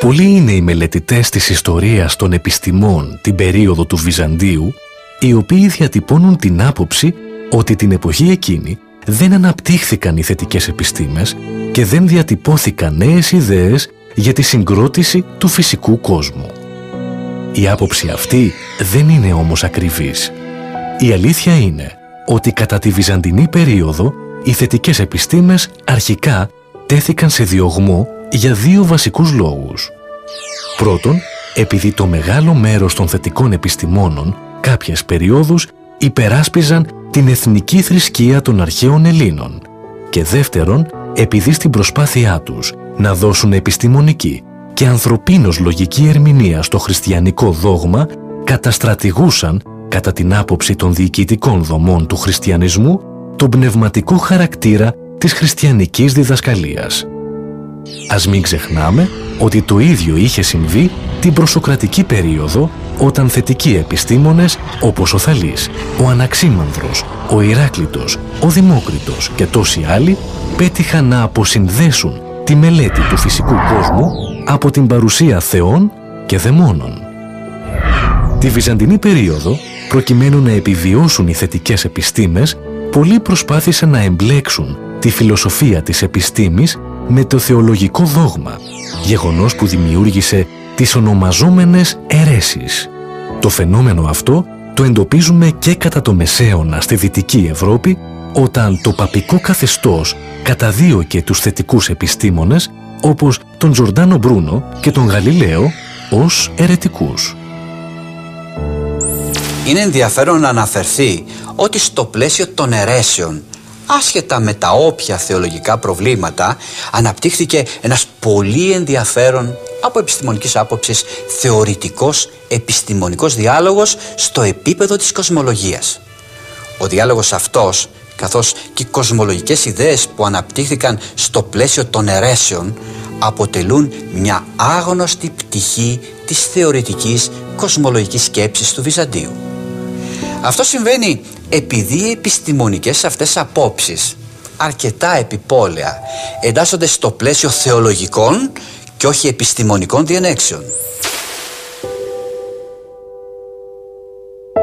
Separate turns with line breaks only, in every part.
Πολλοί είναι οι μελετητές της ιστορίας των επιστημών την περίοδο του Βυζαντίου, οι οποίοι διατυπώνουν την άποψη ότι την εποχή εκείνη δεν αναπτύχθηκαν οι θετικές επιστήμες και δεν διατυπώθηκαν νέες ιδέες για τη συγκρότηση του φυσικού κόσμου. Η άποψη αυτή δεν είναι όμως ακριβής. Η αλήθεια είναι ότι κατά τη Βυζαντινή περίοδο οι θετικές επιστήμες αρχικά τέθηκαν σε διωγμό για δύο βασικούς λόγους. Πρώτον, επειδή το μεγάλο μέρος των θετικών επιστημόνων κάποιες περιόδους υπεράσπιζαν την εθνική θρησκεία των αρχαίων Ελλήνων, και δεύτερον, επειδή στην προσπάθειά τους να δώσουν επιστημονική και ανθρωπίνως λογική ερμηνεία στο χριστιανικό δόγμα, καταστρατηγούσαν, κατά την άποψη των διοικητικών δομών του χριστιανισμού, τον πνευματικό χαρακτήρα της χριστιανικής διδασκαλίας. Ας μην ξεχνάμε ότι το ίδιο είχε συμβεί την προσοκρατική περίοδο, όταν θετικοί επιστήμονες όπως ο Θαλής, ο Αναξίμανδρος, ο Ηράκλητος, ο Δημόκριτος και τόσοι άλλοι πέτυχαν να αποσυνδέσουν τη μελέτη του φυσικού κόσμου από την παρουσία θεών και δαιμόνων. Τη Βυζαντινή περίοδο, προκειμένου να επιβιώσουν οι θετικές επιστήμες, πολλοί προσπάθησαν να εμπλέξουν τη φιλοσοφία της επιστήμης με το θεολογικό δόγμα, γεγονός που δημιούργησε τις ονομαζόμενες αιρέσεις. Το φαινόμενο αυτό το εντοπίζουμε και κατά το Μεσαίωνα στη Δυτική Ευρώπη, όταν το παπικό καθεστώς καταδίωκε τους θετικούς επιστήμονες όπως τον Τζορντάνο Μπρούνο και τον Γαλιλαίο ως αιρετικούς.
Είναι ενδιαφέρον να αναφερθεί ότι στο πλαίσιο των αιρέσεων, άσχετα με τα όποια θεολογικά προβλήματα, αναπτύχθηκε ένας πολύ ενδιαφέρον από επιστημονικής άποψης θεωρητικός επιστημονικός διάλογος στο επίπεδο της κοσμολογίας. Ο διάλογος αυτός, καθώς και οι κοσμολογικές ιδέες που αναπτύχθηκαν στο πλαίσιο των αιρέσεων, αποτελούν μια άγνωστη πτυχή της θεωρητικής κοσμολογικής σκέψης του Βυζαντίου. Αυτό συμβαίνει επειδή οι επιστημονικές αυτές απόψεις, αρκετά επιπόλαια, εντάσσονται στο πλαίσιο θεολογικών και όχι επιστημονικών διενέξεων.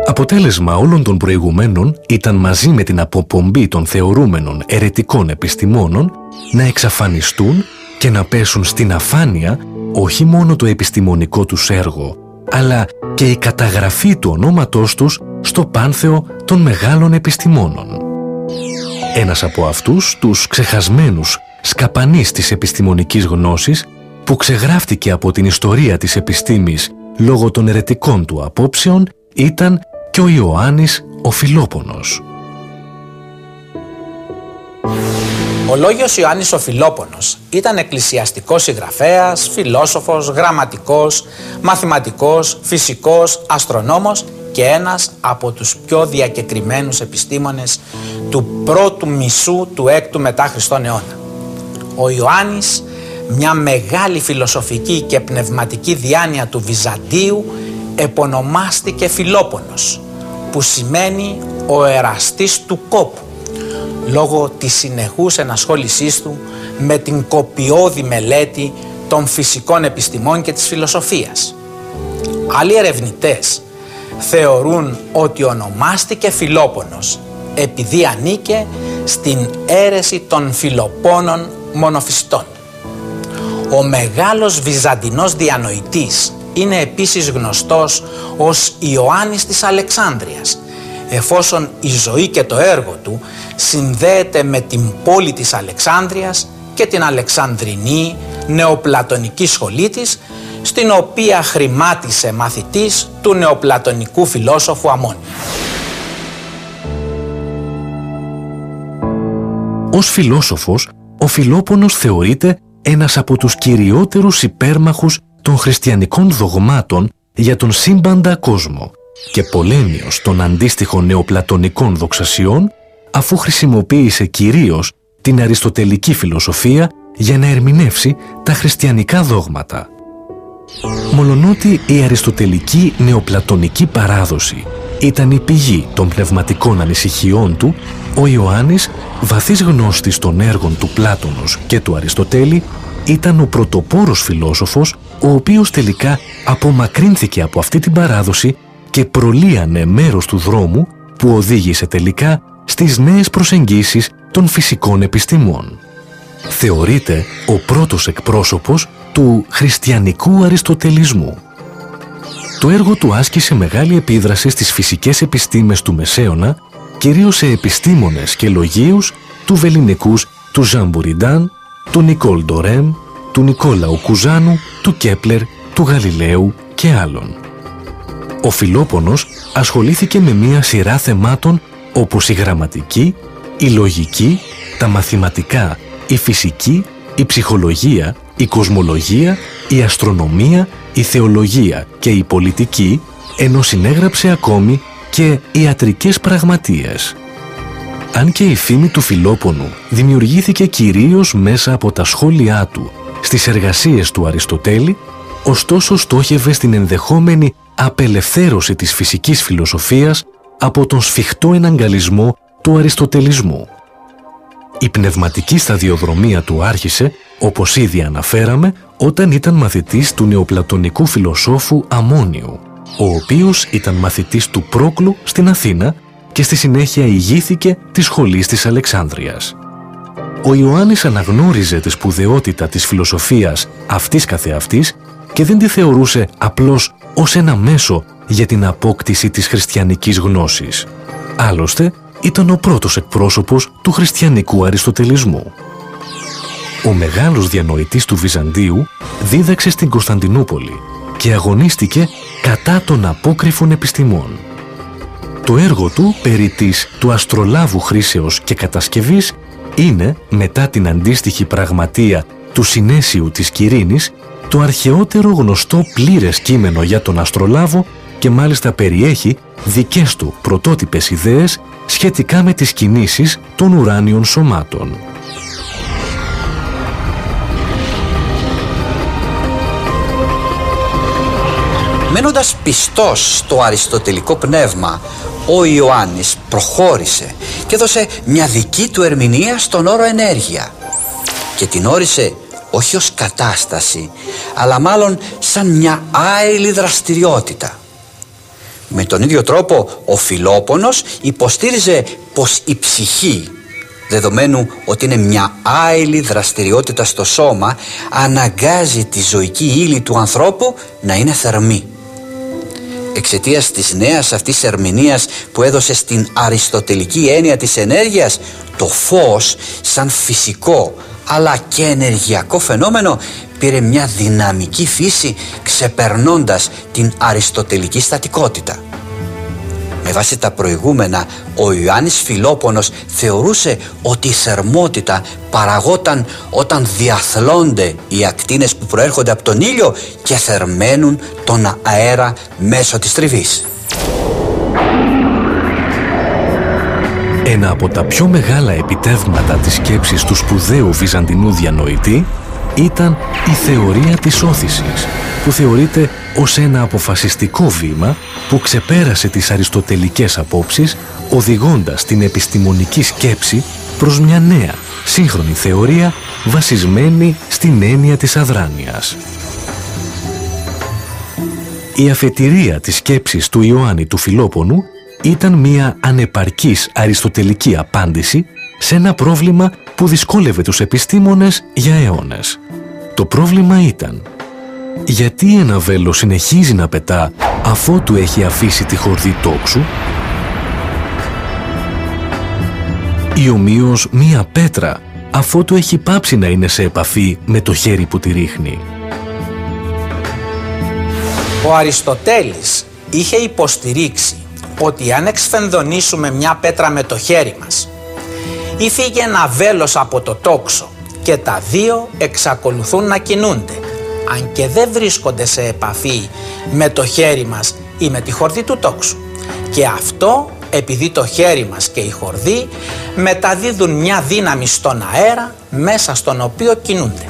Αποτέλεσμα όλων των προηγουμένων ήταν, μαζί με την αποπομπή των θεωρούμενων αιρετικών επιστημόνων, να εξαφανιστούν και να πέσουν στην αφάνεια όχι μόνο το επιστημονικό τους έργο, αλλά και η καταγραφή του ονόματός τους στο πάνθεο των μεγάλων επιστημόνων. Ένας από αυτούς, τους ξεχασμένους σκαπανείς της επιστημονικής γνώσης, που ξεγράφτηκε από την ιστορία της επιστήμης λόγω των αιρετικών του απόψεων, ήταν και ο Ιωάννης ο Φιλόπονος.
Ο λόγιος Ιωάννης ο Φιλόπονος ήταν εκκλησιαστικός συγγραφέας, φιλόσοφος, γραμματικός, μαθηματικός, φυσικός, αστρονόμος και ένας από τους πιο διακεκριμένους επιστήμονες του πρώτου μισού του 6ου μετά Χριστόν αιώνα. Ο Ιωάννης, μια μεγάλη φιλοσοφική και πνευματική διάνοια του Βυζαντίου, επωνομάστηκε Φιλόπονος, που σημαίνει ο εραστής του κόπου, λόγω της συνεχούς ενασχόλησής του με την κοπιώδη μελέτη των φυσικών επιστημών και της φιλοσοφίας. Άλλοι ερευνητές θεωρούν ότι ονομάστηκε Φιλόπονος επειδή ανήκε στην αίρεση των Φιλοπώνων μονοφυσιτών. Ο μεγάλος βυζαντινός διανοητής είναι επίσης γνωστός ως Ιωάννης της Αλεξάνδρειας, εφόσον η ζωή και το έργο του συνδέεται με την πόλη της Αλεξάνδρειας και την Αλεξανδρινή νεοπλατωνική σχολή της, στην οποία χρημάτισε μαθητής του νεοπλατωνικού φιλόσοφου Αμμόνη.
Ως φιλόσοφος, ο Φιλόπονος θεωρείται ένας από τους κυριότερους υπέρμαχους των χριστιανικών δογμάτων για τον σύμπαντα κόσμο και πολέμιος των αντίστοιχων νεοπλατωνικών δοξασιών, αφού χρησιμοποίησε κυρίως την αριστοτελική φιλοσοφία για να ερμηνεύσει τα χριστιανικά δόγματα. Μολονότι η αριστοτελική νεοπλατωνική παράδοση ήταν η πηγή των πνευματικών ανησυχιών του, ο Ιωάννης, βαθύς γνώστης των έργων του Πλάτωνος και του Αριστοτέλη, ήταν ο πρωτοπόρος φιλόσοφος, ο οποίος τελικά απομακρύνθηκε από αυτή την παράδοση και προλύανε μέρος του δρόμου που οδήγησε τελικά στις νέες προσεγγίσεις των φυσικών επιστημών. Θεωρείται ο πρώτος εκπρόσωπος του χριστιανικού αριστοτελισμού. Το έργο του άσκησε μεγάλη επίδραση στις φυσικές επιστήμες του Μεσαίωνα, κυρίως σε επιστήμονες και λογίους του Βεληνικούς, του Ζαν Μπουριντάν, του Νικόλ Ντορέμ, του Νικόλαου Κουζάνου, του Κέπλερ, του Γαλιλαίου και άλλων. Ο Φιλόπονος ασχολήθηκε με μία σειρά θεμάτων όπως η γραμματική, η λογική, τα μαθηματικά, η φυσική, η ψυχολογία, η κοσμολογία, η αστρονομία, η θεολογία και η πολιτική, ενώ συνέγραψε ακόμη και ιατρικές πραγματείες. Αν και η φήμη του Φιλόπονου δημιουργήθηκε κυρίως μέσα από τα σχόλιά του στις εργασίες του Αριστοτέλη, ωστόσο στόχευε στην ενδεχόμενη απελευθέρωση της φυσικής φιλοσοφίας από τον σφιχτό εναγκαλισμό του αριστοτελισμού. Η πνευματική σταδιοδρομία του άρχισε, όπως ήδη αναφέραμε, όταν ήταν μαθητής του νεοπλατωνικού φιλοσόφου Αμμόνιου, ο οποίος ήταν μαθητής του Πρόκλου στην Αθήνα και στη συνέχεια ηγήθηκε της σχολής της Αλεξάνδρειας. Ο Ιωάννης αναγνώριζε τη σπουδαιότητα της φιλοσοφίας αυτής καθεαυτής και δεν τη θεωρούσε απλώς ως ένα μέσο για την απόκτηση της χριστιανικής γνώσης. Άλλωστε, ήταν ο πρώτος εκπρόσωπος του χριστιανικού αριστοτελισμού. Ο μεγάλος διανοητής του Βυζαντίου δίδαξε στην Κωνσταντινούπολη και αγωνίστηκε κατά των απόκρυφων επιστημών. Το έργο του περί της του αστρολάβου χρήσεως και κατασκευής είναι, μετά την αντίστοιχη πραγματεία του Συνέσιου της Κυρίνης, το αρχαιότερο γνωστό πλήρες κείμενο για τον αστρολάβο και μάλιστα περιέχει δικές του πρωτότυπες ιδέες σχετικά με τις κινήσεις των ουράνιων σωμάτων.
Μένοντας πιστός στο αριστοτελικό πνεύμα, ο Ιωάννης προχώρησε και έδωσε μια δική του ερμηνεία στον όρο ενέργεια και την όρισε όχι ως κατάσταση, αλλά μάλλον σαν μια άειλη δραστηριότητα. Με τον ίδιο τρόπο ο Φιλόπονος υποστήριζε πως η ψυχή, δεδομένου ότι είναι μια άειλη δραστηριότητα στο σώμα, αναγκάζει τη ζωική ύλη του ανθρώπου να είναι θερμή. Εξαιτίας της νέας αυτής ερμηνείας που έδωσε στην αριστοτελική έννοια της ενέργειας, το φως σαν φυσικό αλλά και ενεργειακό φαινόμενο πήρε μια δυναμική φύση, ξεπερνώντας την αριστοτελική στατικότητα. Με βάση τα προηγούμενα, ο Ιωάννης Φιλόπονος θεωρούσε ότι η θερμότητα παραγόταν όταν διαθλώνται οι ακτίνες που προέρχονται από τον ήλιο και θερμαίνουν τον αέρα μέσω της τριβής.
Ένα από τα πιο μεγάλα επιτεύγματα της σκέψης του σπουδαίου Βυζαντινού διανοητή ήταν η θεωρία της όθησης, που θεωρείται ως ένα αποφασιστικό βήμα που ξεπέρασε τις αριστοτελικές απόψεις, οδηγώντας την επιστημονική σκέψη προς μια νέα, σύγχρονη θεωρία βασισμένη στην έννοια της αδράνειας. Η αφετηρία της σκέψης του Ιωάννη του Φιλόπονου ήταν μια ανεπαρκής αριστοτελική απάντηση σε ένα πρόβλημα που δυσκόλευε τους επιστήμονες για αιώνες. Το πρόβλημα ήταν: γιατί ένα βέλος συνεχίζει να πετά αφότου έχει αφήσει τη χορδή τόξου? Ή ομοίως μία πέτρα αφότου έχει πάψει να είναι σε επαφή με το χέρι που τη ρίχνει?
Ο Αριστοτέλης είχε υποστηρίξει ότι αν εξφενδονήσουμε μια πέτρα με το χέρι μας ή φύγει ένα βέλος από το τόξο και τα δύο εξακολουθούν να κινούνται, αν και δεν βρίσκονται σε επαφή με το χέρι μας ή με τη χορδή του τόξου. Και αυτό επειδή το χέρι μας και η χορδή μεταδίδουν μια δύναμη στον αέρα μέσα στον οποίο κινούνται.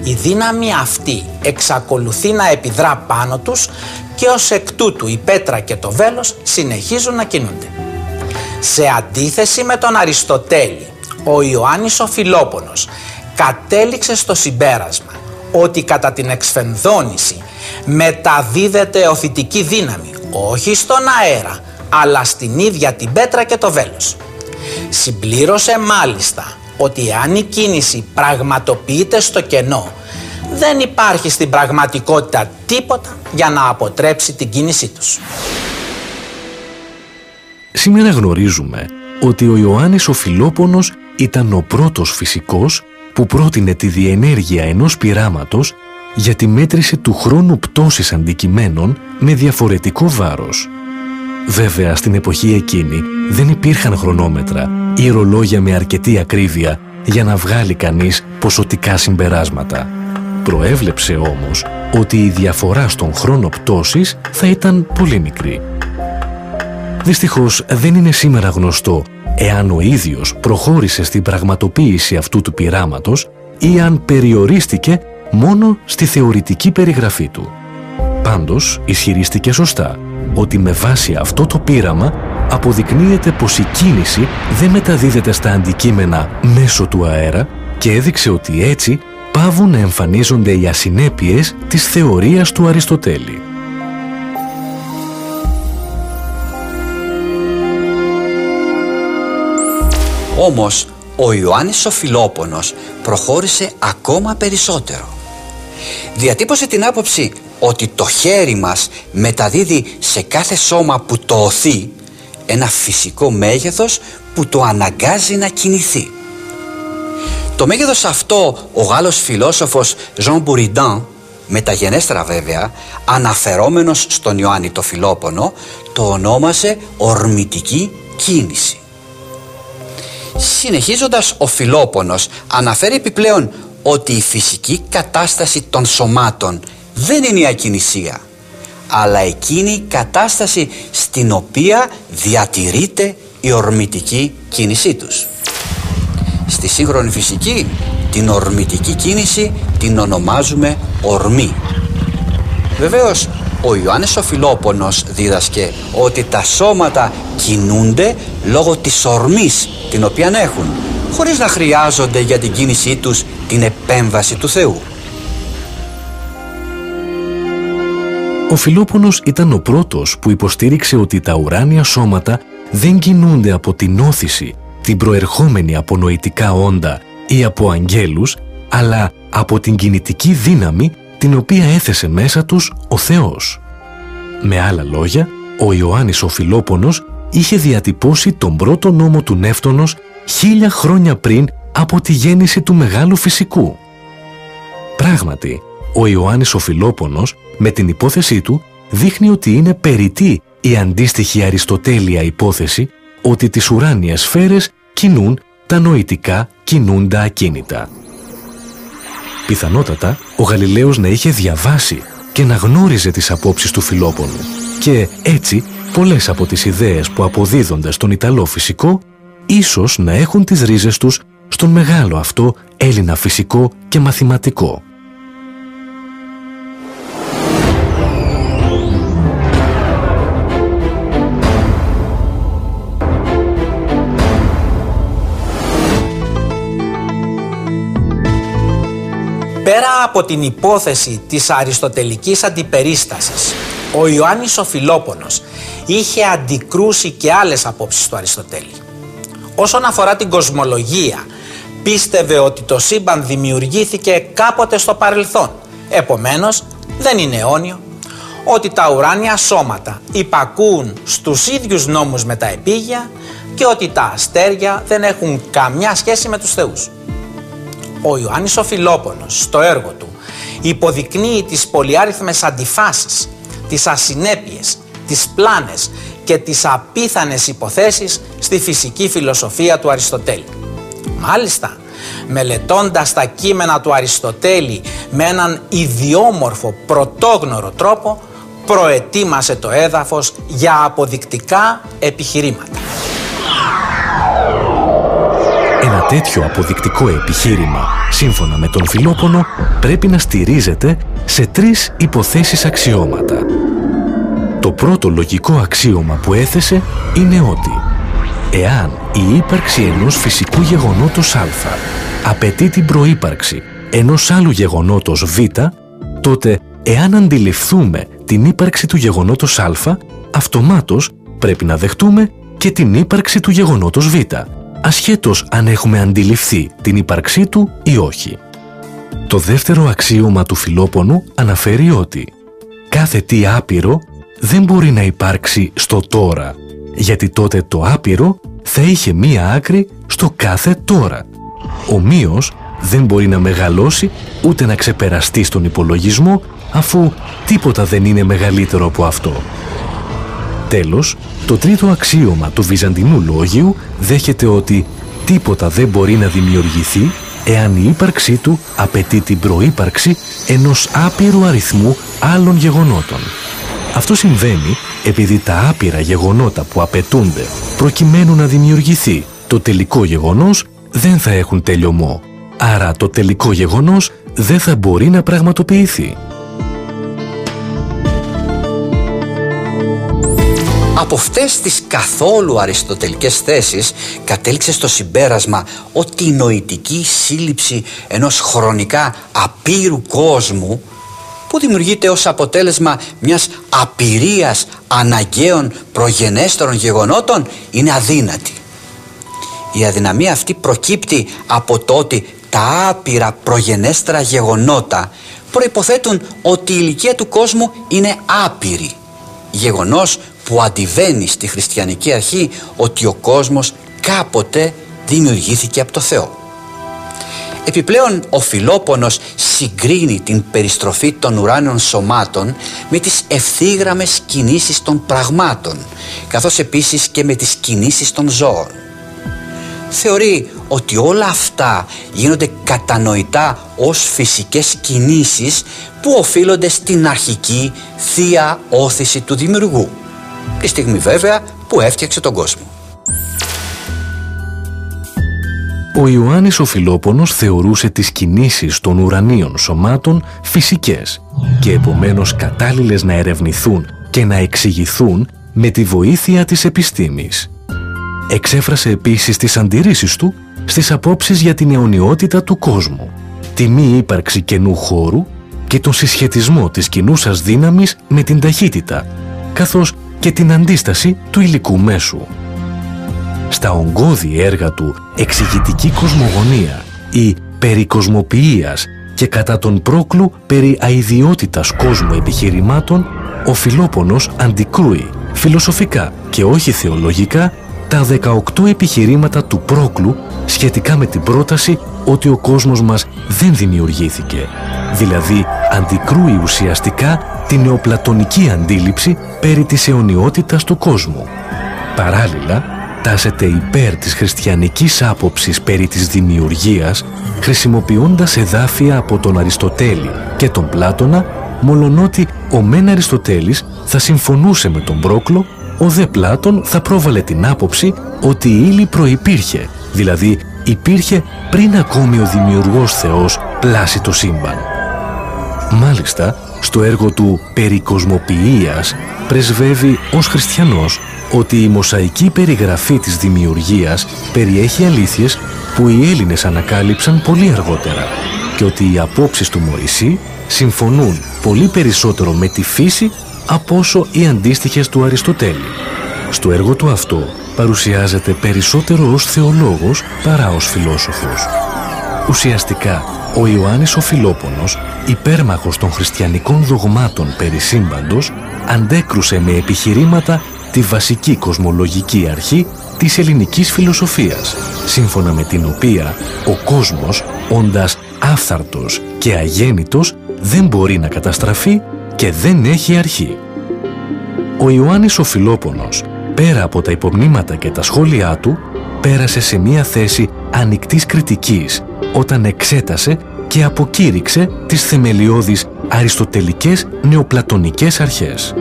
Η δύναμη αυτή εξακολουθεί να επιδρά πάνω τους και ως εκ τούτου η πέτρα και το βέλος συνεχίζουν να κινούνται. Σε αντίθεση με τον Αριστοτέλη, ο Ιωάννης ο Φιλόπονος κατέληξε στο συμπέρασμα ότι κατά την εξφενδόνηση μεταδίδεται οθητική δύναμη όχι στον αέρα, αλλά στην ίδια την πέτρα και το βέλος. Συμπλήρωσε μάλιστα ότι αν η κίνηση πραγματοποιείται στο κενό, δεν υπάρχει στην πραγματικότητα τίποτα για να αποτρέψει την κίνησή τους.
Σήμερα γνωρίζουμε ότι ο Ιωάννης ο Φιλόπονος ήταν ο πρώτος φυσικός που πρότεινε τη διενέργεια ενός πειράματος για τη μέτρηση του χρόνου πτώσης αντικειμένων με διαφορετικό βάρος. Βέβαια, στην εποχή εκείνη δεν υπήρχαν χρονόμετρα ή ρολόγια με αρκετή ακρίβεια για να βγάλει κανείς ποσοτικά συμπεράσματα. Προέβλεψε όμως ότι η διαφορά στον χρόνο πτώσης θα ήταν πολύ μικρή. Δυστυχώς δεν είναι σήμερα γνωστό εάν ο ίδιος προχώρησε στην πραγματοποίηση αυτού του πειράματος ή αν περιορίστηκε μόνο στη θεωρητική περιγραφή του. Πάντως ισχυρίστηκε σωστά ότι με βάση αυτό το πείραμα αποδεικνύεται πως η κίνηση δεν μεταδίδεται στα αντικείμενα μέσω του αέρα και έδειξε ότι έτσι παύουν να εμφανίζονται οι ασυνέπειες της θεωρίας του Αριστοτέλη.
Όμως, ο Ιωάννης ο Φιλόπονος προχώρησε ακόμα περισσότερο. Διατύπωσε την άποψη ότι το χέρι μας μεταδίδει σε κάθε σώμα που το οθεί ένα φυσικό μέγεθος που το αναγκάζει να κινηθεί. Το μέγεθος αυτό ο Γάλλος φιλόσοφος Jean Buridan, μεταγενέστερα βέβαια, αναφερόμενος στον Ιωάννη το Φιλόπονο, το ονόμασε ορμητική κίνηση. Συνεχίζοντας, ο Φιλόπονος αναφέρει επιπλέον ότι η φυσική κατάσταση των σωμάτων δεν είναι η ακινησία, αλλά εκείνη η κατάσταση στην οποία διατηρείται η ορμητική κίνησή τους. Στη σύγχρονη φυσική την ορμητική κίνηση την ονομάζουμε ορμή. Βεβαίως, ο Ιωάννης ο Φιλόπονος δίδασκε ότι τα σώματα κινούνται λόγω της ορμής την οποία έχουν, χωρίς να χρειάζονται για την κίνησή τους την επέμβαση του Θεού.
Ο Φιλόπονος ήταν ο πρώτος που υποστήριξε ότι τα ουράνια σώματα δεν κινούνται από την όθηση, την προερχόμενη από νοητικά όντα ή από αγγέλους, αλλά από την κινητική δύναμη την οποία έθεσε μέσα τους ο Θεός. Με άλλα λόγια, ο Ιωάννης ο Φιλόπονος είχε διατυπώσει τον πρώτο νόμο του Νεύτωνος 1000 χρόνια πριν από τη γέννηση του μεγάλου φυσικού. Πράγματι, ο Ιωάννης ο Φιλόπονος με την υπόθεσή του δείχνει ότι είναι περιττή η αντίστοιχη αριστοτέλεια υπόθεση ότι τις ουράνιες σφαίρες κινούν τα νοητικά κινούντα ακίνητα. Πιθανότατα ο Γαλιλαίος να είχε διαβάσει και να γνώριζε τις απόψεις του Φιλόπονου και έτσι πολλές από τις ιδέες που αποδίδονται στον Ιταλό φυσικό ίσως να έχουν τις ρίζες τους στον μεγάλο αυτό Έλληνα φυσικό και μαθηματικό.
Πέρα από την υπόθεση της αριστοτελικής αντιπερίστασης, ο Ιωάννης ο Φιλόπονος είχε αντικρούσει και άλλες απόψεις του Αριστοτέλη. Όσον αφορά την κοσμολογία, πίστευε ότι το σύμπαν δημιουργήθηκε κάποτε στο παρελθόν, επομένως δεν είναι αιώνιο, ότι τα ουράνια σώματα υπακούουν στους ίδιους νόμους με τα επίγεια και ότι τα αστέρια δεν έχουν καμιά σχέση με τους θεούς. Ο Ιωάννης ο Φιλόπονος στο έργο του υποδεικνύει τις πολυάριθμες αντιφάσεις, τις ασυνέπειες, τις πλάνες και τις απίθανες υποθέσεις στη φυσική φιλοσοφία του Αριστοτέλη. Μάλιστα, μελετώντας τα κείμενα του Αριστοτέλη με έναν ιδιόμορφο πρωτόγνωρο τρόπο, προετοίμασε το έδαφος για αποδεικτικά επιχειρήματα.
Ένα τέτοιο αποδεικτικό επιχείρημα, σύμφωνα με τον Φιλόπονο, πρέπει να στηρίζεται σε 3 υποθέσεις αξιώματα. Το πρώτο λογικό αξίωμα που έθεσε είναι ότι εάν η ύπαρξη ενός φυσικού γεγονότος α απαιτεί την προύπαρξη ενός άλλου γεγονότος Β, τότε εάν αντιληφθούμε την ύπαρξη του γεγονότος Α, αυτομάτως πρέπει να δεχτούμε και την ύπαρξη του γεγονότος Β, ασχέτως αν έχουμε αντιληφθεί την ύπαρξή του ή όχι. Το δεύτερο αξίωμα του Φιλόπονου αναφέρει ότι κάθε τι άπειρο δεν μπορεί να υπάρξει στο τώρα, γιατί τότε το άπειρο θα είχε μία άκρη στο κάθε τώρα. Ομοίως, δεν μπορεί να μεγαλώσει ούτε να ξεπεραστεί στον υπολογισμό, αφού τίποτα δεν είναι μεγαλύτερο από αυτό. Τέλος, το τρίτο αξίωμα του βυζαντινού λόγιου δέχεται ότι τίποτα δεν μπορεί να δημιουργηθεί εάν η ύπαρξή του απαιτεί την προύπαρξη ενός άπειρου αριθμού άλλων γεγονότων. Αυτό συμβαίνει επειδή τα άπειρα γεγονότα που απαιτούνται προκειμένου να δημιουργηθεί το τελικό γεγονός δεν θα έχουν τελειωμό, άρα το τελικό γεγονός δεν θα μπορεί να πραγματοποιηθεί.
Από αυτές τις καθόλου αριστοτελικές θέσεις κατέληξε στο συμπέρασμα ότι η νοητική σύλληψη ενός χρονικά απείρου κόσμου, που δημιουργείται ως αποτέλεσμα μιας απειρίας αναγκαίων προγενέστερων γεγονότων, είναι αδύνατη. Η αδυναμία αυτή προκύπτει από το ότι τα άπειρα προγενέστερα γεγονότα προϋποθέτουν ότι η ηλικία του κόσμου είναι άπειρη, γεγονός που αντιβαίνει στη χριστιανική αρχή ότι ο κόσμος κάποτε δημιουργήθηκε από το Θεό. Επιπλέον, ο Φιλόπονος συγκρίνει την περιστροφή των ουράνιων σωμάτων με τις ευθύγραμμες κινήσεις των πραγμάτων, καθώς επίσης και με τις κινήσεις των ζώων. Θεωρεί ότι όλα αυτά γίνονται κατανοητά ως φυσικές κινήσεις που οφείλονται στην αρχική θεία όθηση του δημιουργού, τη στιγμή βέβαια που έφτιαξε τον κόσμο.
Ο Ιωάννης ο Φιλόπονος θεωρούσε τις κινήσεις των ουρανίων σωμάτων φυσικές και επομένως κατάλληλες να ερευνηθούν και να εξηγηθούν με τη βοήθεια της επιστήμης. Εξέφρασε επίσης τις αντιρρήσεις του στις απόψεις για την αιωνιότητα του κόσμου, τη μη ύπαρξη καινού χώρου και τον συσχετισμό της κινούσας δύναμης με την ταχύτητα, καθώς και την αντίσταση του υλικού μέσου. Στα ογκώδη έργα του «Εξηγητική κοσμογονία» ή «Περί κοσμοποιίας» και κατά τον Πρόκλου περί αηδιότητας κόσμου επιχειρημάτων, ο Φιλόπονος αντικρούει φιλοσοφικά και όχι θεολογικά τα 18 επιχειρήματα του Πρόκλου σχετικά με την πρόταση ότι ο κόσμος μας δεν δημιουργήθηκε, δηλαδή αντικρούει ουσιαστικά την νεοπλατωνική αντίληψη περί της αιωνιότητας του κόσμου. Παράλληλα, τάσεται υπέρ της χριστιανικής άποψης περί της δημιουργίας, χρησιμοποιώντας εδάφια από τον Αριστοτέλη και τον Πλάτωνα, μολονότι ο μεν Αριστοτέλης θα συμφωνούσε με τον Πρόκλο, ο δε Πλάτων θα πρόβαλε την άποψη ότι η ύλη προϋπήρχε, δηλαδή υπήρχε πριν ακόμη ο δημιουργός Θεός πλάσει το σύμπαν. Μάλιστα, στο έργο του «Περί κοσμοποιίας» πρεσβεύει ως χριστιανός ότι η μοσαϊκή περιγραφή της δημιουργίας περιέχει αλήθειες που οι Έλληνες ανακάλυψαν πολύ αργότερα και ότι οι απόψεις του Μωυσή συμφωνούν πολύ περισσότερο με τη φύση από όσο οι αντίστοιχες του Αριστοτέλη. Στο έργο του αυτό παρουσιάζεται περισσότερο ως θεολόγος παρά ως φιλόσοφος. Ουσιαστικά, ο Ιωάννης ο Φιλόπονος, υπέρμαχος των χριστιανικών δογμάτων περί σύμπαντος, αντέκρουσε με επιχειρήματα τη βασική κοσμολογική αρχή της ελληνικής φιλοσοφίας, σύμφωνα με την οποία ο κόσμος, όντας άφθαρτος και αγέννητος, δεν μπορεί να καταστραφεί και δεν έχει αρχή. Ο Ιωάννης ο Φιλόπονος, πέρα από τα υπομνήματα και τα σχόλιά του, πέρασε σε μία θέση ανοιχτής κριτικής όταν εξέτασε και αποκήρυξε τις θεμελιώδεις αριστοτελικές νεοπλατωνικές αρχές.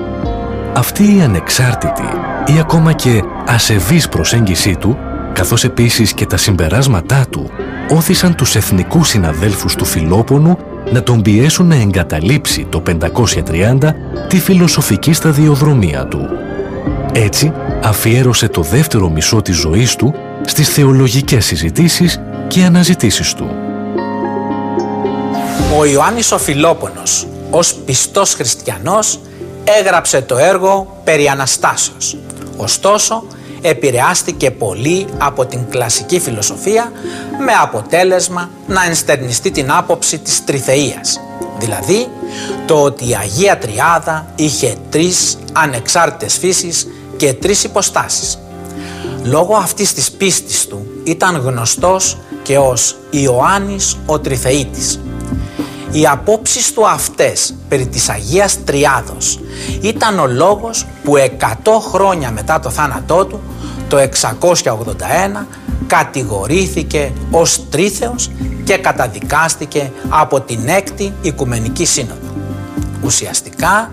Αυτή η ανεξάρτητη ή ακόμα και ασεβής προσέγγιση του, καθώς επίσης και τα συμπεράσματά του, όθησαν τους εθνικούς συναδέλφους του Φιλόπονου να τον πιέσουν να εγκαταλείψει το 530 τη φιλοσοφική σταδιοδρομία του. Έτσι, αφιέρωσε το δεύτερο μισό της ζωής του στις θεολογικές συζητήσεις και αναζητήσεις του.
Ο Ιωάννης ο Φιλόπονος, ως πιστός χριστιανός, έγραψε το έργο περί Αναστάσεως. Ωστόσο, επηρεάστηκε πολύ από την κλασική φιλοσοφία, με αποτέλεσμα να ενστερνιστεί την άποψη της τριθεΐας, δηλαδή το ότι η Αγία Τριάδα είχε τρεις ανεξάρτητες φύσεις και τρεις υποστάσεις. Λόγω αυτής της πίστης του ήταν γνωστός και ως Ιωάννης ο Τριθεΐτης. Οι απόψεις του αυτές περί της Αγίας Τριάδος ήταν ο λόγος που 100 χρόνια μετά το θάνατό του, το 681, κατηγορήθηκε ως τρίθεος και καταδικάστηκε από την 6η Οικουμενική Σύνοδο. Ουσιαστικά,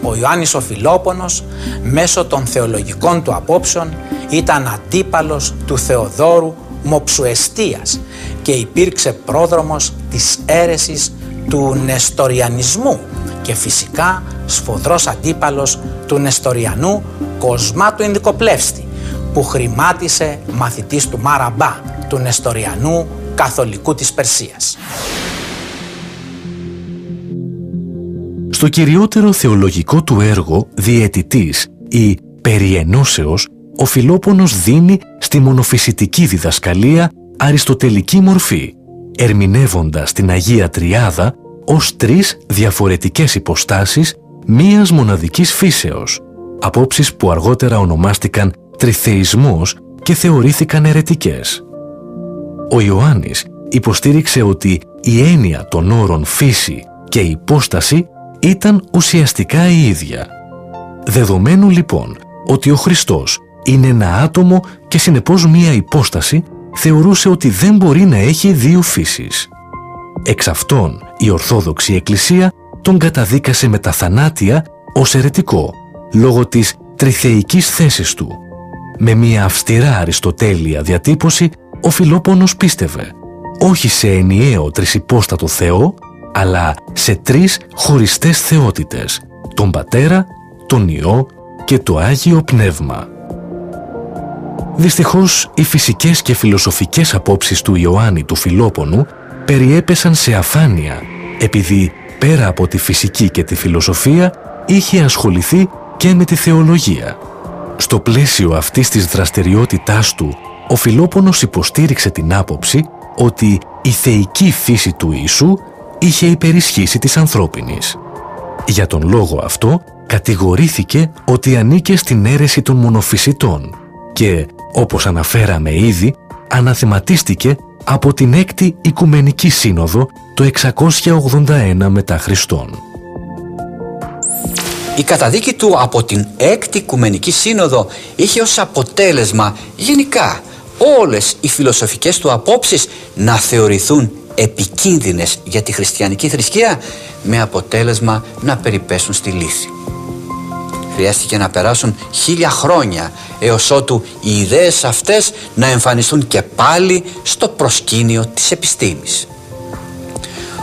ο Ιωάννης ο Φιλόπονος, μέσω των θεολογικών του απόψεων, ήταν αντίπαλος του Θεοδόρου Μοψουεστίας και υπήρξε πρόδρομος της αίρεσης του νεστοριανισμού και φυσικά σφοδρός αντίπαλος του νεστοριανού Κοσμά του Ινδικοπλεύστη, που χρημάτισε μαθητής του Μαραμπά, του νεστοριανού καθολικού της Περσίας.
Στο κυριότερο θεολογικό του έργο «Διαιτητής» ή «Περί ενώσεως», ο Φιλόπονος δίνει στη μονοφυσιτική διδασκαλία αριστοτελική μορφή, ερμηνεύοντας την Αγία Τριάδα ως τρεις διαφορετικές υποστάσεις μίας μοναδικής φύσεως, απόψεις που αργότερα ονομάστηκαν τριθεϊσμός και θεωρήθηκαν αιρετικές. Ο Ιωάννης υποστήριξε ότι η έννοια των όρων φύση και υπόσταση ήταν ουσιαστικά η ίδια. Δεδομένου λοιπόν ότι ο Χριστός είναι ένα άτομο και συνεπώς μία υπόσταση, θεωρούσε ότι δεν μπορεί να έχει δύο φύσεις. Εξ αυτών η Ορθόδοξη Εκκλησία τον καταδίκασε με τα θανάτια ως αιρετικό, λόγω της τριθεϊκής θέσης του. Με μία αυστηρά αριστοτέλεια διατύπωση, ο Φιλόπονος πίστευε όχι σε ενιαίο τρισυπόστατο Θεό, αλλά σε τρεις χωριστές θεότητες, τον Πατέρα, τον Υιό και το Άγιο Πνεύμα. Δυστυχώς, οι φυσικές και φιλοσοφικές απόψεις του Ιωάννη του Φιλόπονου περιέπεσαν σε αφάνεια, επειδή πέρα από τη φυσική και τη φιλοσοφία είχε ασχοληθεί και με τη θεολογία. Στο πλαίσιο αυτής της δραστηριότητάς του, ο Φιλόπονος υποστήριξε την άποψη ότι η θεϊκή φύση του Ιησού είχε υπερισχύσει της ανθρώπινης. Για τον λόγο αυτό, κατηγορήθηκε ότι ανήκε στην αίρεση των μονοφυσιτών και, όπως αναφέραμε ήδη, αναθεματίστηκε από την 6η Οικουμενική Σύνοδο το 681 μετά Χριστόν.
Η καταδίκη του από την 6η Οικουμενική Σύνοδο είχε ως αποτέλεσμα γενικά όλες οι φιλοσοφικές του απόψεις να θεωρηθούν επικίνδυνες για τη χριστιανική θρησκεία, με αποτέλεσμα να περιπέσουν στη λύθη. Χρειάστηκε να περάσουν 1000 χρόνια έως ότου οι ιδέες αυτές να εμφανιστούν και πάλι στο προσκήνιο της επιστήμης.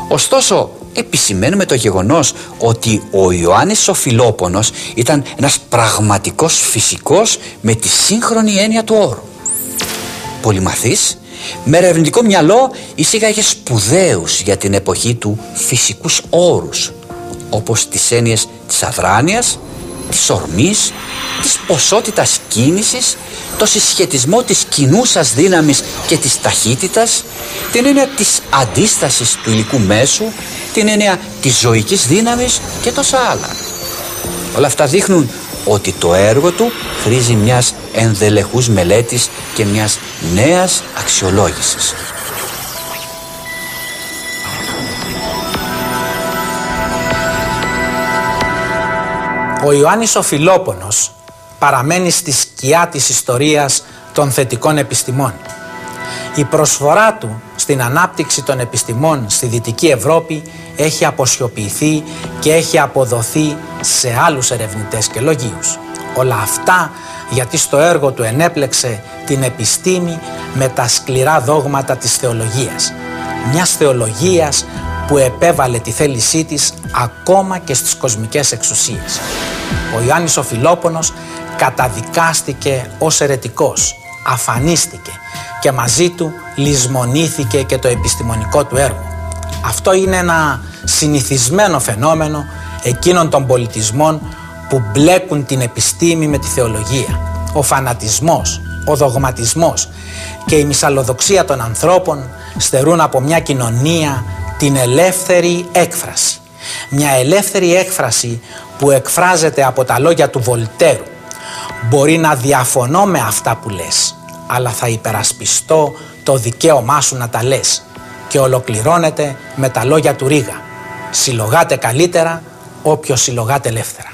Ωστόσο, επισημαίνουμε το γεγονός ότι ο Ιωάννης ο Φιλόπονος ήταν ένας πραγματικός φυσικός με τη σύγχρονη έννοια του όρου. Πολυμαθής, με ερευνητικό μυαλό εισήγαγε σπουδαίους για την εποχή του φυσικούς όρους, όπως τις έννοιες της αδράνειας, της ορμής, της ποσότητας κίνησης, το συσχετισμό της κινούσας δύναμης και της ταχύτητας, την έννοια της αντίστασης του υλικού μέσου, την έννοια της ζωικής δύναμης και τόσα άλλα. Όλα αυτά δείχνουν ότι το έργο του χρήζει μιας ενδελεχούς μελέτης και μιας νέας αξιολόγησης.
Ο Ιωάννης ο Φιλόπονος παραμένει στη σκιά της ιστορίας των θετικών επιστημών. Η προσφορά του στην ανάπτυξη των επιστημών στη Δυτική Ευρώπη έχει αποσιωπηθεί και έχει αποδοθεί σε άλλους ερευνητές και λογίους. Όλα αυτά γιατί στο έργο του ενέπλεξε την επιστήμη με τα σκληρά δόγματα της θεολογίας. Μιας θεολογίας που επέβαλε τη θέλησή της ακόμα και στις κοσμικές εξουσίες. Ο Ιωάννης ο Φιλόπονος καταδικάστηκε ως αιρετικός, αφανίστηκε και μαζί του λησμονήθηκε και το επιστημονικό του έργο. Αυτό είναι ένα συνηθισμένο φαινόμενο εκείνων των πολιτισμών που μπλέκουν την επιστήμη με τη θεολογία. Ο φανατισμός, ο δογματισμός και η μυσαλλοδοξία των ανθρώπων στερούν από μια κοινωνία την ελεύθερη έκφραση. Μια ελεύθερη έκφραση που εκφράζεται από τα λόγια του Βολτέρου. Μπορεί να διαφωνώ με αυτά που λες, αλλά θα υπερασπιστώ το δικαίωμά σου να τα λες. Και ολοκληρώνεται με τα λόγια του Ρίγα. Συλλογάτε καλύτερα όποιος συλλογάτε ελεύθερα.